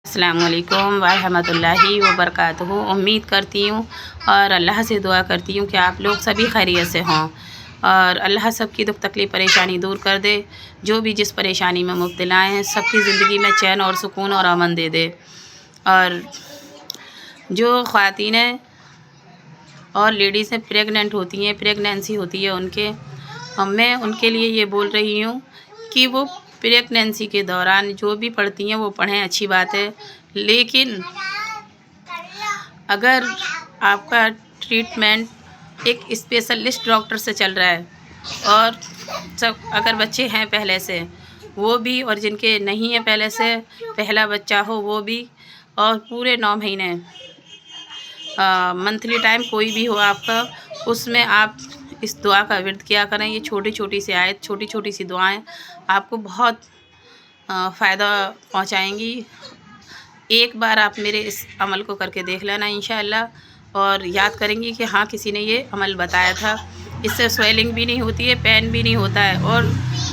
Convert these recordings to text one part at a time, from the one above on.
अस्सलामुअलैकुम वरहमतुल्लाहि वबरकातुहू। उम्मीद करती हूँ और अल्लाह से दुआ करती हूँ कि आप लोग सभी खैरियत से हों और अल्लाह सबकी दुख तकलीफ़ परेशानी दूर कर दे। जो भी जिस परेशानी में मुब्तला हैं सबकी ज़िंदगी में चैन और सुकून और अमन दे दे। और जो ख़वातीनें और लेडीज़ें प्रेग्नेंट होती हैं, प्रेगनेंसी होती है उनके, मैं उनके लिए ये बोल रही हूँ कि वो प्रेगनेंसी के दौरान जो भी पढ़ती हैं वो पढ़ें, अच्छी बात है। लेकिन अगर आपका ट्रीटमेंट एक स्पेशलिस्ट डॉक्टर से चल रहा है और सब अगर बच्चे हैं पहले से वो भी, और जिनके नहीं है पहले से पहला बच्चा हो वो भी, और पूरे 9 महीने मंथली टाइम कोई भी हो आपका, उसमें आप इस दुआ का विर्द किया करें। ये छोटी छोटी सी आयत, छोटी छोटी सी दुआएं आपको बहुत फ़ायदा पहुंचाएंगी। एक बार आप मेरे इस अमल को करके देख लेना इंशाअल्लाह, और याद करेंगी कि हाँ किसी ने ये अमल बताया था। इससे स्वेलिंग भी नहीं होती है, पेन भी नहीं होता है, और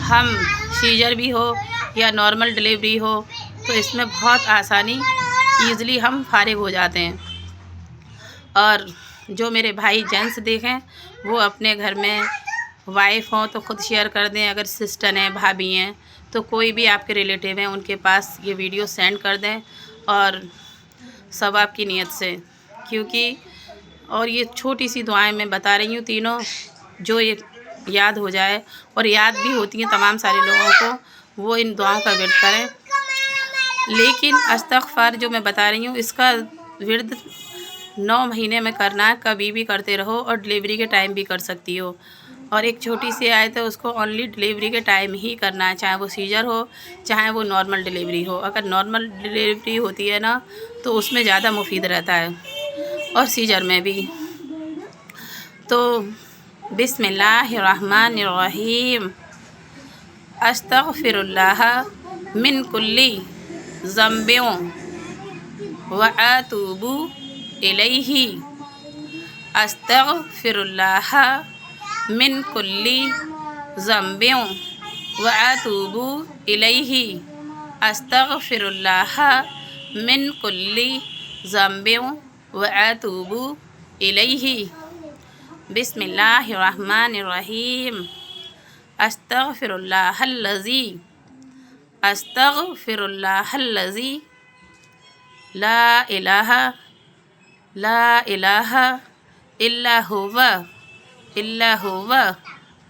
हम सीजर भी हो या नॉर्मल डिलीवरी हो तो इसमें बहुत आसानी ईज़िली हम फारिग हो जाते हैं। और जो मेरे भाई जेंट्स देखें वो अपने घर में वाइफ हों तो ख़ुद शेयर कर दें, अगर सिस्टर हैं, भाभी हैं, तो कोई भी आपके रिलेटिव हैं उनके पास ये वीडियो सेंड कर दें, और सब आपकी नीयत से, क्योंकि और ये छोटी सी दुआएं मैं बता रही हूँ तीनों, जो ये याद हो जाए और याद भी होती हैं तमाम सारे लोगों को, वो इन दुआओं का विर्द करें। लेकिन इस्तग़फ़ार जो मैं बता रही हूँ इसका विर्द 9 महीने में करना है, कभी भी करते रहो, और डिलीवरी के टाइम भी कर सकती हो। और एक छोटी सी आयत है उसको ओनली डिलीवरी के टाइम ही करना है, चाहे वो सीजर हो चाहे वो नॉर्मल डिलीवरी हो। अगर नॉर्मल डिलीवरी होती है ना तो उसमें ज़्यादा मुफीद रहता है, और सीजर में भी। तो बिस्मिल्लाहिर्रहमानिर्रहीम, अस्तग़फिरुल्लाह मिन कुल्ली ज़ंबिन व अतूबु इलैहि, अस्तग़फिरुल्लाह मिन कुल्ली ज़ंबिन व अतूबु इलैहि, अस्तग़फिरुल्लाह मिन कुल्ली ज़ंबिन व अतूबु इलैहि। बिस्मिल्लाहिर्रहमानिर्रहीम, अस्तग़फिरुल्लाहल्लज़ी अस्तग़फिरुल्लाहल्लज़ी ला इलाहा इल्ला हुवा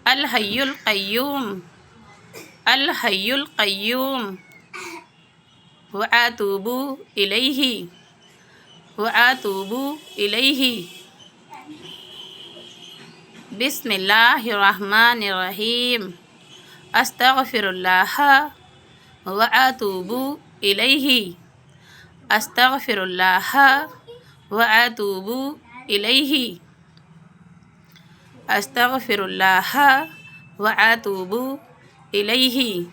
अल हय्युल क़य्यूम व अतूबु इलैहि। बिस्मिल्लाहिर्रहमानिर्रहीम, अस्तग़फिरुल्लाह व अतूबु इलैहि, अस्तग़फिरुल्लाह व अतूबु इलैहि, अस्तग़फिरुल्लाह व अतूबु इलैहि।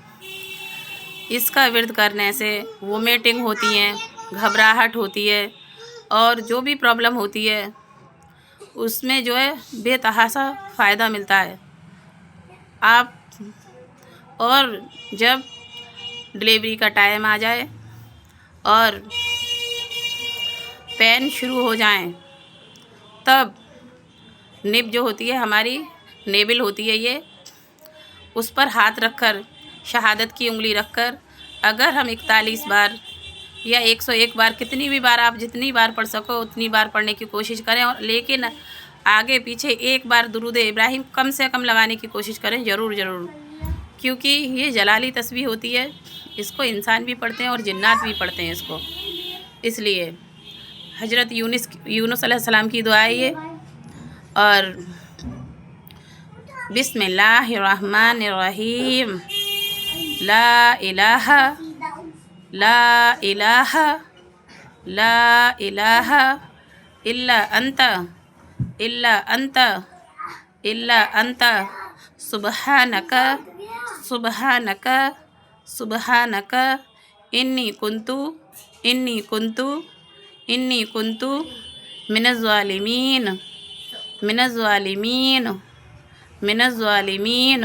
इसका विर्द करने से वोमिटिंग होती हैं, घबराहट होती है, और जो भी प्रॉब्लम होती है उसमें जो है बेतहाशा फ़ायदा मिलता है। आप और जब डिलीवरी का टाइम आ जाए और पेन शुरू हो जाएं तब निब जो होती है हमारी, नेबिल होती है ये, उस पर हाथ रखकर, शहादत की उंगली रखकर, अगर हम 41 बार या 101 बार, कितनी भी बार आप जितनी बार पढ़ सको उतनी बार पढ़ने की कोशिश करें। और लेकिन आगे पीछे एक बार दुरूद इब्राहिम कम से कम लगाने की कोशिश करें, ज़रूर, क्योंकि ये जलाली तस्बीह होती है, इसको इंसान भी पढ़ते हैं और जिन्नात भी पढ़ते हैं इसको। इसलिए हज़रत यूनुस अलैहिस्सलाम की दुआ है ये। और बिस्मिल्लाहिर्रहमानिर्रहीम, ला इलाहा इल्ला अंता सुबहानका इन्नी कुन्तु मिनज़्ज़ालिमीन।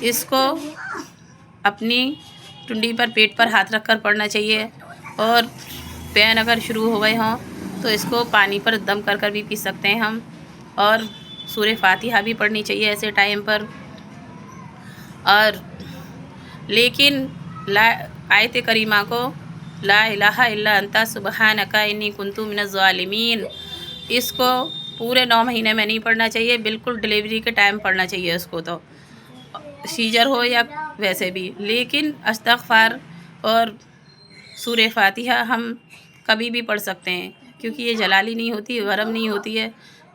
इसको अपनी टुंडी पर पेट पर हाथ रख कर पढ़ना चाहिए। और पेन अगर शुरू हो गए हों तो इसको पानी पर दम कर कर भी पी सकते हैं हम। और सूरह फातिहा भी पढ़नी चाहिए ऐसे टाइम पर। और लेकिन आयत करीमा को ला इलाहा इल्ला अंता सुबहानका इन्नी कुन्तु मिनज़ ज़ालिमीन, इसको पूरे 9 महीने में नहीं पढ़ना चाहिए, बिल्कुल डिलीवरी के टाइम पढ़ना चाहिए उसको, तो सीजर हो या वैसे भी। लेकिन इस्तग़फ़ार और सूरह फातिहा हम कभी भी पढ़ सकते हैं, क्योंकि ये जलाली नहीं होती, गरम नहीं होती है,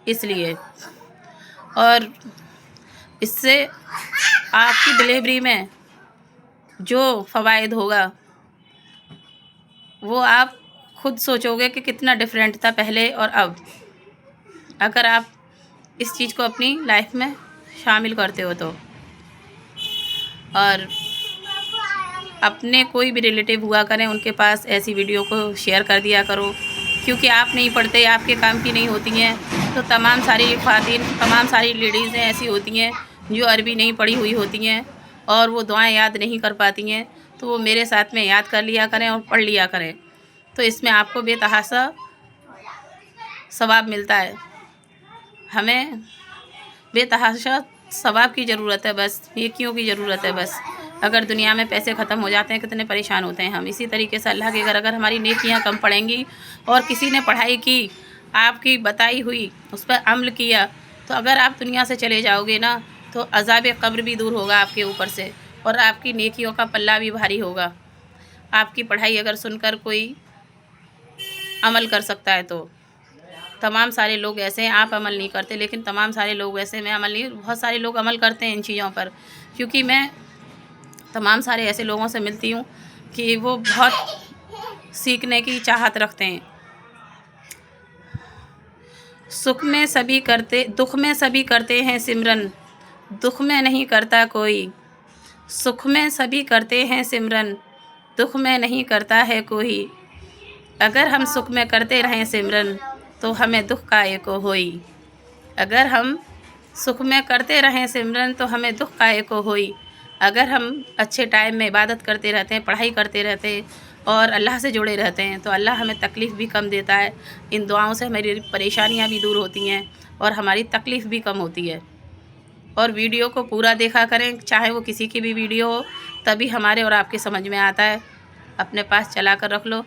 इसलिए। और इससे आपकी डिलीवरी में जो फ़वाइद होगा वो आप खुद सोचोगे कि कितना डिफरेंट था पहले और अब, अगर आप इस चीज़ को अपनी लाइफ में शामिल करते हो तो। और अपने कोई भी रिलेटिव हुआ करें उनके पास ऐसी वीडियो को शेयर कर दिया करो, क्योंकि आप नहीं पढ़ते, आपके काम की नहीं होती हैं, तो तमाम सारी ख़वातीन, तमाम सारी लेडीज़ें ऐसी होती हैं जो अरबी नहीं पढ़ी हुई होती हैं और वो दुआएं याद नहीं कर पाती हैं, तो वो मेरे साथ में याद कर लिया करें और पढ़ लिया करें, तो इसमें आपको बेतहाशा सवाब मिलता है। हमें बेतहाशा सवाब की ज़रूरत है, बस नेकियों की ज़रूरत है बस। अगर दुनिया में पैसे ख़त्म हो जाते हैं कितने परेशान होते हैं हम। इसी तरीके से अल्लाह के घर अगर हमारी नेकियां कम पड़ेंगी और किसी ने पढ़ाई की, आपकी बताई हुई, उस पर अमल किया, तो अगर आप दुनिया से चले जाओगे ना तो अज़ाब क़ब्र भी दूर होगा आपके ऊपर से, और आपकी नेकियों का पल्ला भी भारी होगा। आपकी पढ़ाई अगर सुनकर कोई अमल कर सकता है तो। तमाम सारे लोग ऐसे हैं, आप अमल नहीं करते, लेकिन तमाम सारे लोग ऐसे, मैं अमल नहीं, बहुत सारे लोग अमल करते हैं इन चीज़ों पर, क्योंकि मैं तमाम सारे ऐसे लोगों से मिलती हूँ कि वो बहुत सीखने की चाहत रखते हैं। सुख में सभी करते, दुख में सभी करते हैं सिमरन, दुख में नहीं करता कोई। सुख में सभी करते हैं सिमरन, दुख में नहीं करता है कोई। अगर हम सुख में करते रहें सिमरन तो हमें दुख का एको होई। अगर हम सुख में करते रहें सिमरन तो हमें दुख का एको होई। अगर हम अच्छे टाइम में इबादत करते रहते हैं, पढ़ाई करते रहते हैं और अल्लाह से जुड़े रहते हैं, तो अल्लाह हमें तकलीफ़ भी कम देता है। इन दुआओं से हमारी परेशानियां भी दूर होती हैं और हमारी तकलीफ़ भी कम होती है। और वीडियो को पूरा देखा करें, चाहे वो किसी की भी वीडियो हो, तभी हमारे और आपके समझ में आता है। अपने पास चला कर रख लो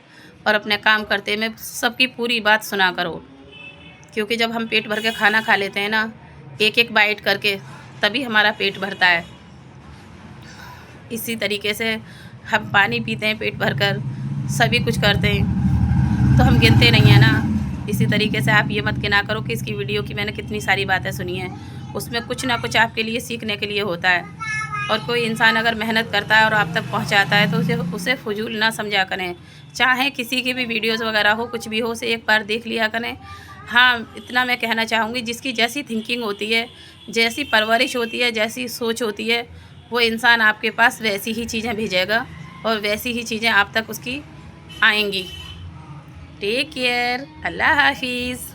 और अपने काम करते में सबकी पूरी बात सुना करो, क्योंकि जब हम पेट भर के खाना खा लेते हैं ना, एक एक बाइट करके, तभी हमारा पेट भरता है। इसी तरीके से हम पानी पीते हैं पेट भर कर, सभी कुछ करते हैं, तो हम गिनते नहीं हैं ना। इसी तरीके से आप ये मत गिना करो कि इसकी वीडियो की मैंने कितनी सारी बातें सुनी हैं, उसमें कुछ ना कुछ आपके लिए सीखने के लिए होता है। और कोई इंसान अगर मेहनत करता है और आप तक पहुंचाता है तो उसे फजूल ना समझा करें। चाहे किसी की भी वीडियोज़ वगैरह हो, कुछ भी हो, उसे एक बार देख लिया करें। हाँ, इतना मैं कहना चाहूँगी, जिसकी जैसी थिंकिंग होती है, जैसी परवरिश होती है, जैसी सोच होती है, वो इंसान आपके पास वैसी ही चीज़ें भेजेगा और वैसी ही चीज़ें आप तक उसकी आएंगी। टेक केयर, अल्लाह हाफिज़।